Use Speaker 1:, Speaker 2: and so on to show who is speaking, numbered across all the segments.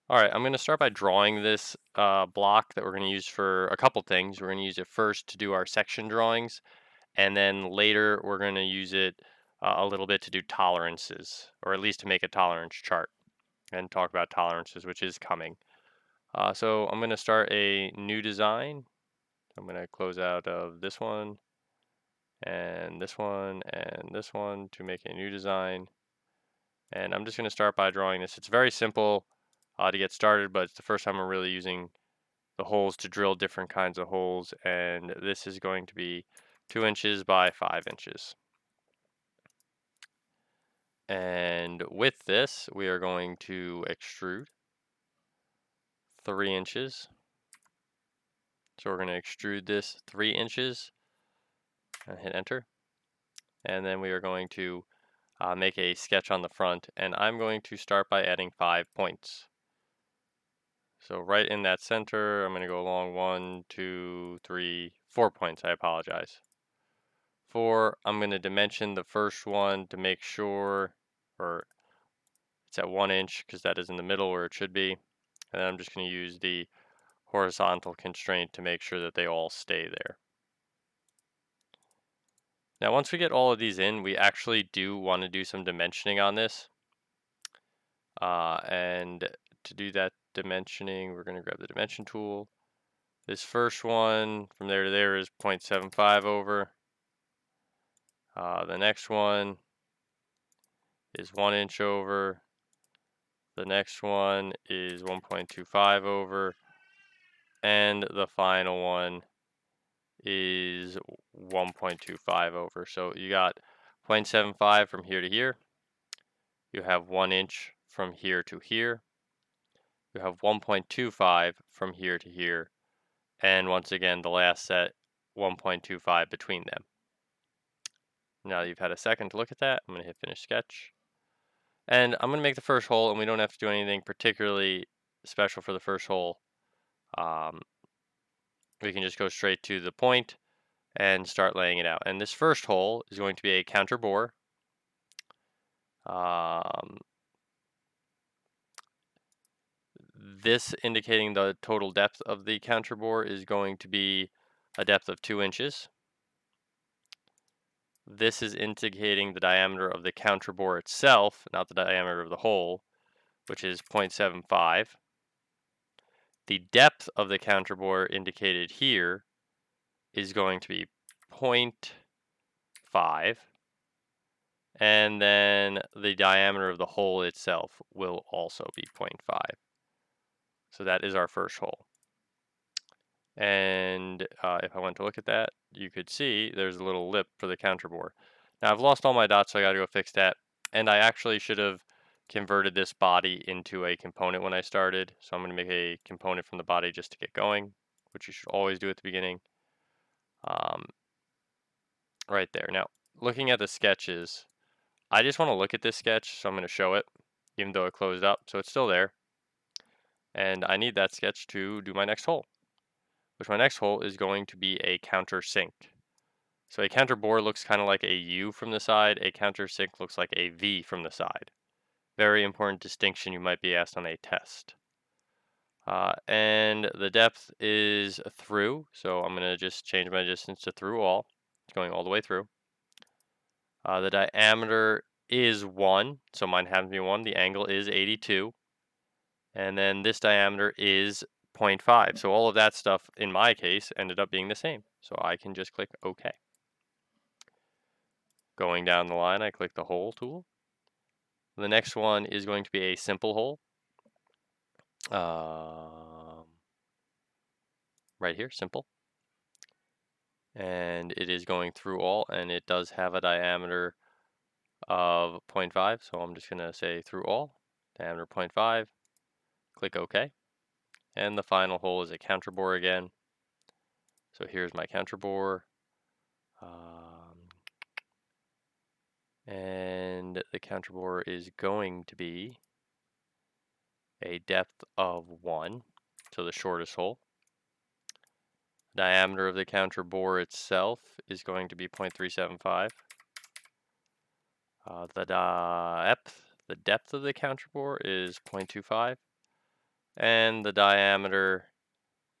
Speaker 1: All right, I'm going to start by drawing this block that we're going to use for a couple things. We're going to use it first to do our section drawings, and then later we're going to use it a little bit to do tolerances, or at least to make a tolerance chart and talk about tolerances, which is coming. So I'm going to start a new design. I'm going to close out of this one, and this one, and this one to make a new design. And I'm just going to start by drawing this. It's very simple to get started, but it's the first time I'm really using the holes to drill different kinds of holes, and this is going to be 2 inches by 5 inches. And with this, we are going to extrude 3 inches. So we're going to extrude this 3 inches and hit enter. And then we are going to make a sketch on the front, and I'm going to start by adding 5 points. So right in that center, I'm going to go along 1, 2, 3, 4 points. I apologize. 4, I'm going to dimension the first one to make sure, or it's at 1 inch because that is in the middle where it should be. And then I'm just going to use the horizontal constraint to make sure that they all stay there. Now once we get all of these in, we actually do want to do some dimensioning on this. And to do that dimensioning, we're going to grab the dimension tool. This first one from there to there is 0.75 over. The next one is 1 inch over. The next one is 1.25 over. And the final one is 1.25 over. So you got 0.75 from here to here. You have 1 inch from here to here. You have 1.25 from here to here. And once again, the last set, 1.25 between them. Now that you've had a second to look at that, I'm going to hit finish sketch. And I'm going to make the first hole, and we don't have to do anything particularly special for the first hole. We can just go straight to the point and start laying it out. And this first hole is going to be a counter bore. This indicating the total depth of the counter bore is going to be a depth of 2 inches. This is indicating the diameter of the counter bore itself, not the diameter of the hole, which is 0.75. The depth of the counter bore indicated here is going to be 0.5. And then the diameter of the hole itself will also be 0.5. So that is our first hole. And if I went to look at that, you could see there's a little lip for the counter bore. Now I've lost all my dots, so I got to go fix that. And I actually should have converted this body into a component when I started. So I'm going to make a component from the body just to get going, which you should always do at the beginning. Right there. Now, looking at the sketches, I just want to look at this sketch, so I'm going to show it, even though it closed up. So it's still there. And I need that sketch to do my next hole, which my next hole is going to be a countersink. So a counter bore looks kind of like a U from the side. A countersink looks like a V from the side. Very important distinction you might be asked on a test. And the depth is through, so I'm going to just change my distance to through all. It's going all the way through. The diameter is 1, so mine happens to be 1. The angle is 82. And then this diameter is 0.5. So all of that stuff, in my case, ended up being the same. So I can just click OK. Going down the line, I click the hole tool. The next one is going to be a simple hole. Right here, simple. And it is going through all, and it does have a diameter of 0.5. So I'm just going to say through all, diameter 0.5. Click OK. And the final hole is a counter bore again. So here's my counter bore. And the counter bore is going to be a depth of 1, so the shortest hole. Diameter of the counter bore itself is going to be 0.375. The depth of the counter bore is 0.25. And the diameter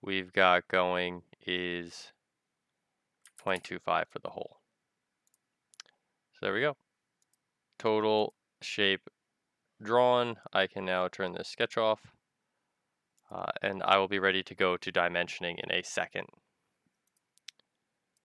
Speaker 1: we've got going is 0.25 for the hole. So there we go. Total shape drawn. I can now turn this sketch off, and I will be ready to go to dimensioning in a second.